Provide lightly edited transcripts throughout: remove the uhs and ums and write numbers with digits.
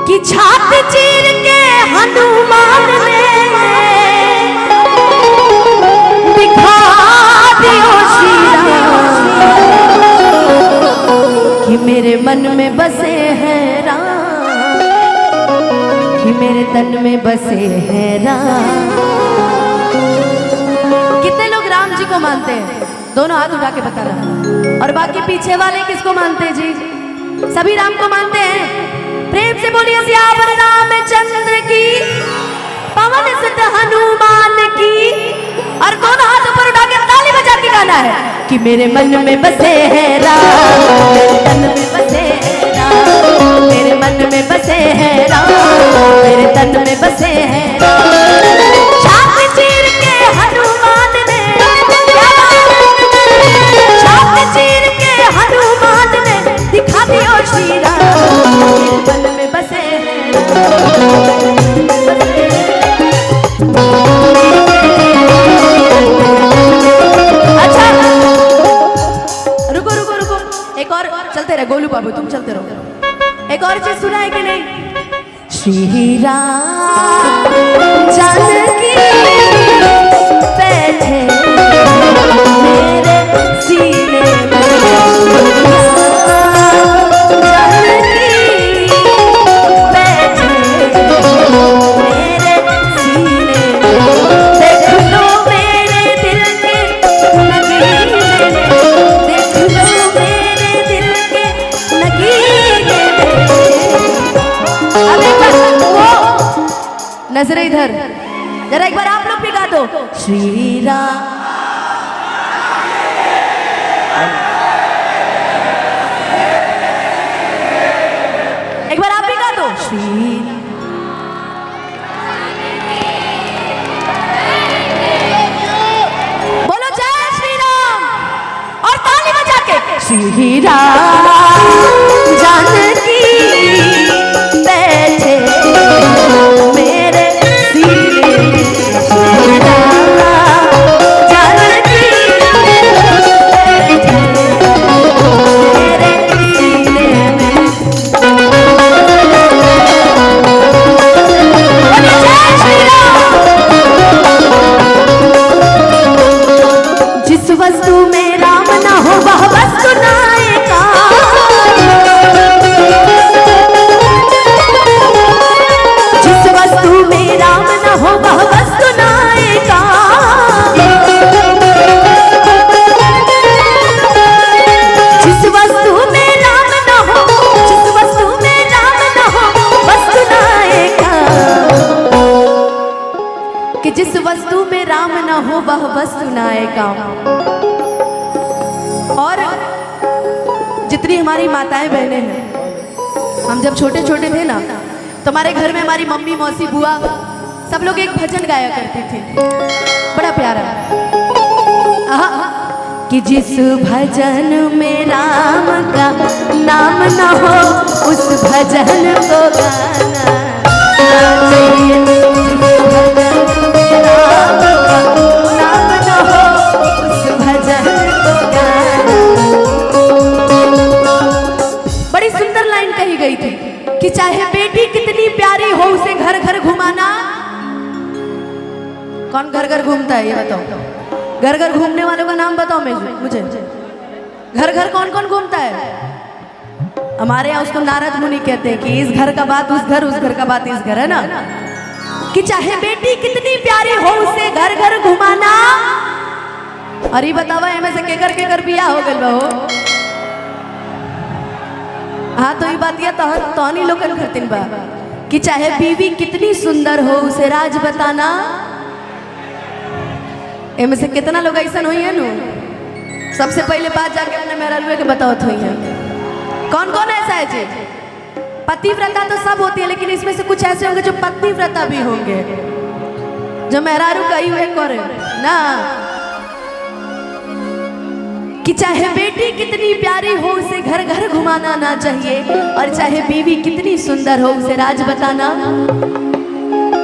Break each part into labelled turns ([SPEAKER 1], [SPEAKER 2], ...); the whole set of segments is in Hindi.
[SPEAKER 1] कि छात चीर के हनुमान ने दिखा दियो श्री राम कि मेरे मन में बसे हैं राम, कि मेरे तन में बसे हैं राम। कितने लोग राम जी को मानते हैं? दोनों हाथ उठा के बताना। और बाकी पीछे वाले किसको मानते हैं जी? सभी राम को मानते हैं? प्रेम से बोलिए सियावर रामचंद्र की, पवन सुत हनुमान की। और दोनों हाथ ऊपर उठा के ताली बजा के गाना है कि मेरे मन में बसे हैं राम, मेरे तन में बसे हैं राम, मेरे मन में बसे हैं राम, मेरे तन में बसे हैं राम। छात चीर के हनुमान ने, छात चीर के हनुमान ने दिखा दियो श्री राम, मेरे मन में बसे हैं राम। अच्छा रुको रुको रुको, एक और चलते रहे गोलू बाबू, तुम चलते रहो। एक और चीज सुना है कि नहीं? श्री राम जानकी बैठे मेरे सीने में, नजरें इधर, जरा एक बार आप लोग भी गा दो श्री राम। एक बार आप भी गा दो श्री। बोलो जय श्री राम और ताली बजा के। श्री राम जानकी बैठे मेरे सीने में, श्री राम जानकी बैठे मेरे सीने में। बोलिए जय श्री राम। जिस वस्तु में राम ना हो वह वस्तु नायका, जिस वस्तु में राम ना हो वह वस्तु नायका। जिस वस्तु में राम ना हो, जिस वस्तु में राम ना हो वस्तु नायका, कि जिस वस्तु में राम ना हो वह वस्तु नायका। और जितनी हमारी माताएं बहनें हैं, हम जब छोटे छोटे थे ना तो हमारे घर में हमारी मम्मी मौसी बुआ सब लोग एक भजन गाया करते थे, बड़ा प्यारा कि जिस भजन में राम का नाम ना हो उस भजन को गाना चाहिए। जिस भजन में राम का नाम ना हो उस भजन को गाना। बड़ी सुंदर लाइन कही गई थी कि चाहे बेटी कितनी प्यारी हो उसे घर घर घुमाना। कौन घर घर घूमता है ये बताओ? घर घर घूमने वालों का नाम बताओ मुझे। घर घर कौन कौन घूमता है? हमारे यहाँ उसको नारद मुनि कहते हैं कि इस घर का बात उस घर, उस घर का बात इस घर, है ना? कि चाहे बेटी कितनी प्यारी हो उसे घर घर घुमाना। अरे बतावा एम से केकर बिया हो गल हो? हाँ तो ये बात ये तोहनी लोगन करतीन बा कि चाहे बीवी कितनी सुंदर हो उसे राज बताना। एम से कितना लोग ऐसा हुई है नु? सबसे पहले बात जाके अपने मेहरारू के बताओ हुई है। कौन कौन ऐसा है जी? पतिव्रता तो सब होती है, लेकिन इसमें से कुछ ऐसे होंगे जो पतिव्रता भी होंगे, जो मेहरारू कही हुए करे ना कि चाहे बेटी कितनी प्यारी हो उसे घर घर घुमाना ना चाहिए, और चाहे बीवी कितनी सुंदर हो उसे राज बताना।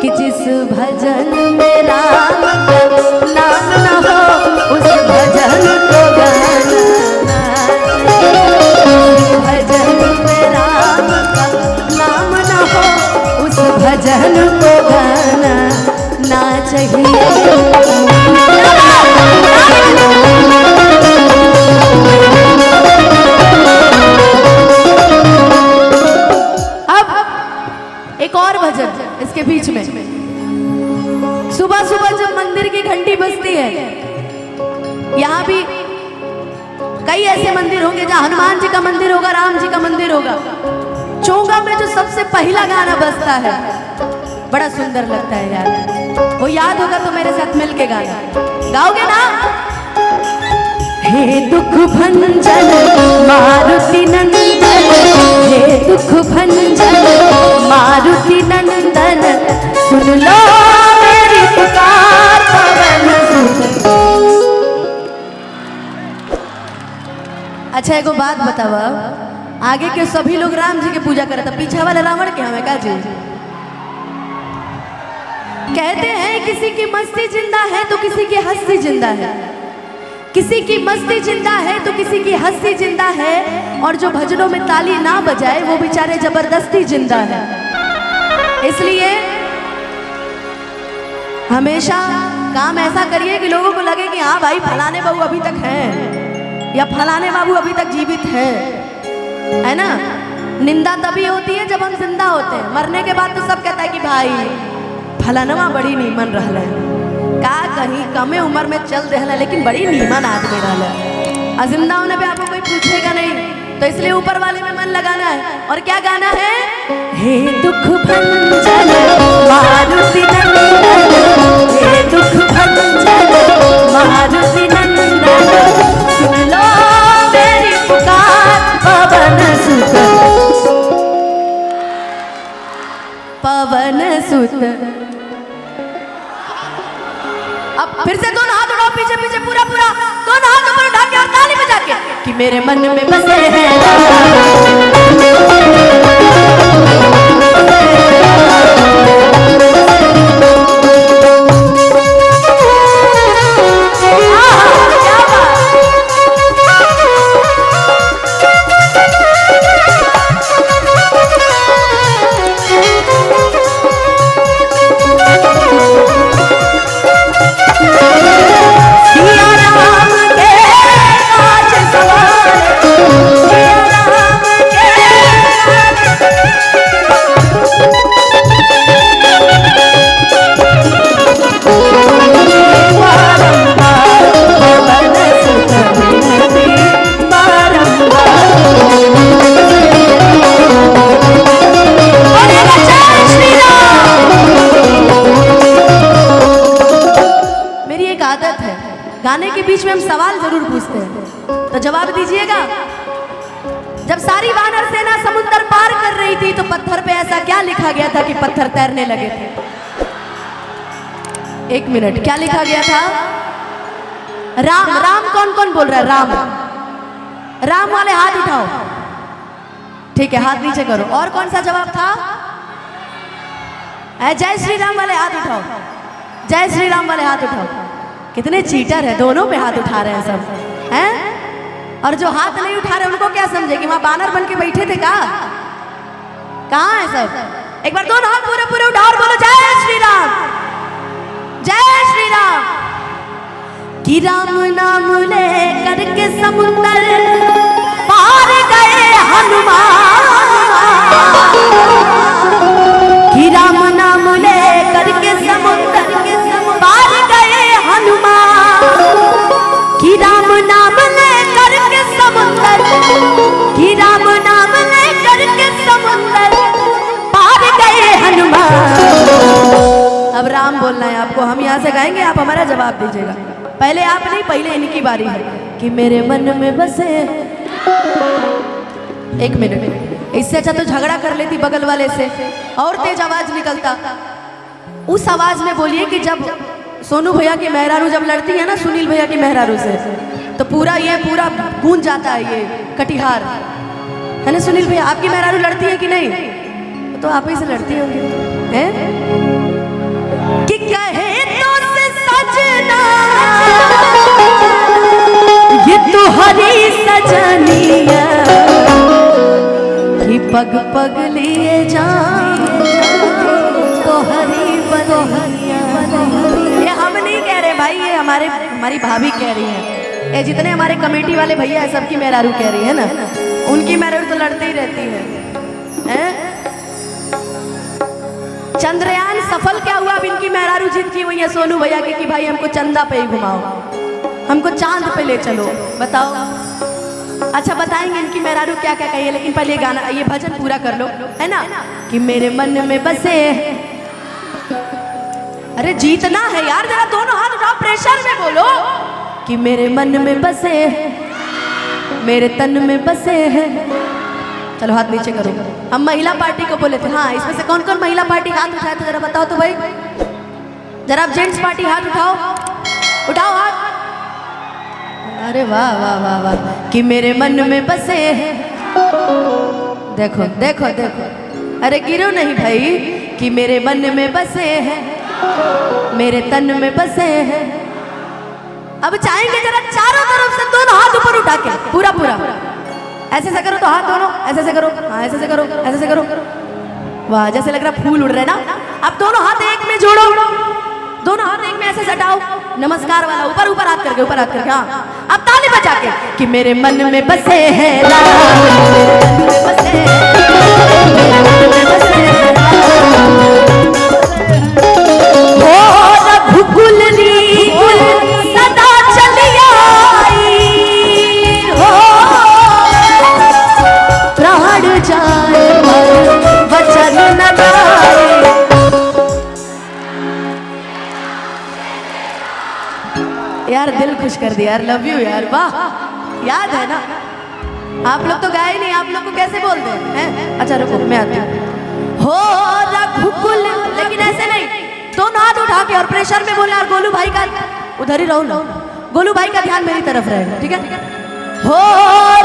[SPEAKER 1] कि जिस भजन में राम का नाम ना हो उस भजन को गाना। भजन में राम का नाम ना हो भजन को गाना ना चाहिए। अब एक और भजन इसके बीच में, सुबह सुबह जब मंदिर की घंटी बजती है, यहाँ भी कई ऐसे मंदिर होंगे जहाँ हनुमान जी का मंदिर होगा, राम जी का मंदिर होगा, चोंगा में जो सबसे पहला गाना बजता है बड़ा सुंदर लगता है यार। वो याद होगा तो मेरे साथ मिलके गाना गाओगे ना। हे दुख भंजन मारुति नंदन, हे दुख भंजन मारुति नंदन, सुन लो मेरी पुकार पवन सुत। अच्छा एगो बात बतावा, आगे के सभी लोग राम जी की पूजा करते, पीछे वाले रावण के हमें का जी? कहते हैं किसी की मस्ती जिंदा है तो किसी की हंसी जिंदा है, किसी की मस्ती जिंदा है तो किसी की हंसी जिंदा है, और जो भजनों में ताली ना बजाए वो बेचारे जबरदस्ती जिंदा है। इसलिए हमेशा काम ऐसा करिए कि लोगों को लगे कि हाँ भाई फलाने बाबू अभी तक हैं या फलाने बाबू अभी तक जीवित है ना। निंदा तभी होती है जब हम जिंदा होते हैं, मरने के बाद तो सब कहता है कि भाई फलानवा बड़ी नीमन रहल है, का कहीं कमे उम्र में चल रहा, लेकिन बड़ी नीमन आदमी रहल है। और जिंदा होने पे आपको कोई पूछेगा नहीं, तो इसलिए ऊपर वाले में मन लगाना है। और क्या गाना है? हे दुख भंजन मारुति नंदन, हे दुख भंजन मारुति नंदन, सुन लो मेरी पुकार पवन सुत, पवन सुत। अब फिर से दोनों हाथ उठाओ पीछे पीछे, पूरा पूरा दोनों हाथ ऊपर उठा के और ताली बजा के, कि मेरे मन में बसे हैं गाने के बीच में हम सवाल जरूर पूछते हैं, तो जवाब दीजिएगा। जब सारी वानर सेना समुद्र पार कर रही थी तो पत्थर पे ऐसा क्या लिखा गया था कि पत्थर तैरने लगे थे? एक मिनट, क्या लिखा गया था? राम। राम कौन कौन बोल रहा है? राम। राम वाले हाथ उठाओ। ठीक है, हाथ नीचे करो। और कौन सा जवाब था? जय श्री राम वाले हाथ उठाओ। जय श्री राम वाले हाथ उठाओ। कितने चीटर है, दोनों पे हाथ उठा रहे हैं सब हैं। और जो हाथ नहीं उठा रहे उनको क्या समझे कि वहां बानर बन के बैठे थे? कहाँ है सब? एक बार दोनों हाथ पूरे पूरे उठाओ और बोलो जय श्री राम, जय श्री राम। कि राम नाम ले करके समुंदर पार गए हनुमान, कि राम नाम ले करके समुंदर पार गए हनुमान, कि राम नाम ले करके समुंदर, कि राम नाम ले करके समुंदर पार गए हनुमान। अब राम बोलना है आपको, हम यहाँ से गाएंगे, आप हमारा जवाब दीजिएगा। पहले आप नहीं, पहले इनकी बारी है। कि मेरे मन में बसे। एक मिनट, इससे अच्छा तो झगड़ा कर लेती बगल वाले से, और तेज आवाज निकलता। उस आवाज में बोलिए कि जब सोनू भैया की मेहरारू जब लड़ती है ना सुनील भैया की मेहरारू से, तो पूरा गूंज जाता है ये कटिहार, है ना सुनील भैया? आपकी मेहरारू लड़ती है कि नहीं? तो आप ही से लड़ती होंगी, हैं? कि कहे तो से सजना ये तो हरी सजनिया, कि पग पग लिए जा हमारी भाभी कह रही है, ये जितने हमारे कमेटी वाले भैया है सबकी मेहरारू कह रही है ना, उनकी मेहरारू तो लड़ती ही रहती है? चंद्रयान सफल क्या हुआ? अब इनकी मेहरारू जीत की हुई है सोनू भैया की कि भाई हमको चंदा पे ही घुमाओ, हमको चांद पे ले चलो। बताओ, अच्छा बताएंगे इनकी मेहरारू क्या क्या कही है, लेकिन पहले गाना, ये भजन पूरा कर लो, है ना? कि मेरे मन में बसे, अरे जीतना है यार, जरा दोनों हाथ उठाओ, प्रेशर में बोलो। कि मेरे मन में बसे, मेरे तन में बसे हैं। चलो हाथ नीचे करो। हम महिला पार्टी को बोले थे, हाँ इसमें से कौन कौन महिला पार्टी हाथ उठाए थे जरा बताओ तो भाई। जरा आप जेंट्स पार्टी हाथ उठाओ, उठाओ हाथ। अरे वाह वाह वाह वाह। कि मेरे मन में बसे हैं, देखो देखो देखो, अरे गिरो नहीं भाई। कि मेरे मन में बसे हैं, मेरे तन में बसे हैं। अब चाहेंगे जरा चारों तरफ से दोनों हाथ ऊपर उठा के, पूरा पूरा ऐसे से करो तो हाथ दोनों, ऐसे से करो, हाँ ऐसे से करो, ऐसे से करो। वाह, जैसे लग रहा फूल उड़ रहे ना। अब दोनों हाथ एक में जोड़ो, दोनों हाथ एक में ऐसे सटाओ, नमस्कार वाला, ऊपर ऊपर हाथ करके, ऊपर हाथ करके। हाँ अब ताली बजा के। कि मेरे मन में बसे हैं सदा चली आई हो, प्राण जाए वचन न जाए। यार दिल खुश कर दिया यार, लव यू यार, वाह। याद है ना? आप लोग तो गाए नहीं, आप लोग को कैसे बोलते हैं? अच्छा रुको मैं आती हूँ। हो रघुकुल, लेकिन ऐसे नहीं, दोनों हाथ उठा के और प्रेशर में बोलना। और गोलू भाई का उधर ही रहो ना, गोलू भाई का ध्यान मेरी तरफ रहेगा, ठीक है? हो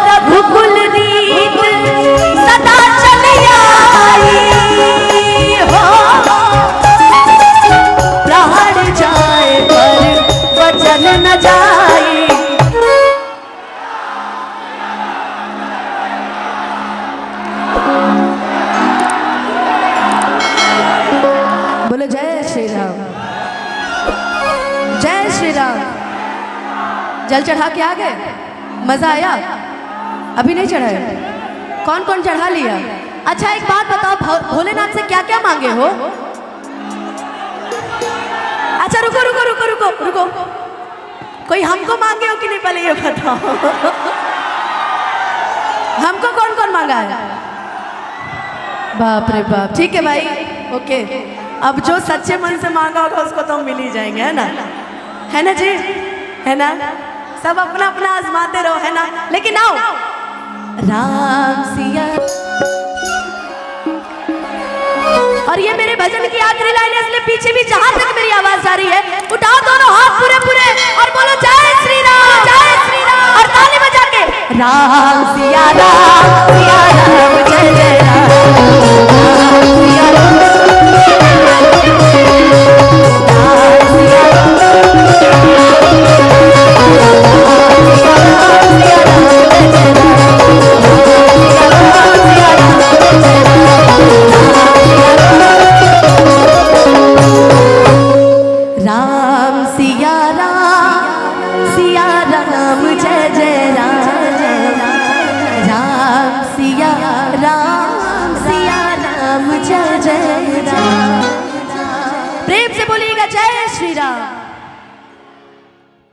[SPEAKER 1] रघुकुल रीत सदा चली आई हो, प्राण जाए पर वचन न जाए। बोलो जय श्री राम, जय श्री राम। जल चढ़ा के आ गए? मजा आया? अभी नहीं चढ़ाया? कौन कौन चढ़ा लिया? अच्छा एक बात बताओ, भोलेनाथ से क्या क्या मांगे हो? अच्छा रुको रुको रुको रुको रुको, कोई हमको मांगे हो कि नहीं पहले ये बताओ। हमको कौन कौन मांगा है? बाप रे बाप, ठीक है भाई, ओके। अब जो सच्चे मन से मांगा होगा उसको तो हम मिल ही जाएंगे, है ना? है ना जी, है ना? सब अपना अपना आजमाते रहो, है ना? लेकिन आओ राम सिया। और ये मेरे भजन की आखिरी लाइन है, इसलिए पीछे भी जहां तक मेरी आवाज जा रही है, उठाओ दोनों हाथ पूरे पूरे और बोलो जय श्री राम, जय श्री राम। और ताली बजा के राम सिया राम, सिया राम जय जय राम, राम सिया राम, प्रेम से बोलिएगा जय श्री राम।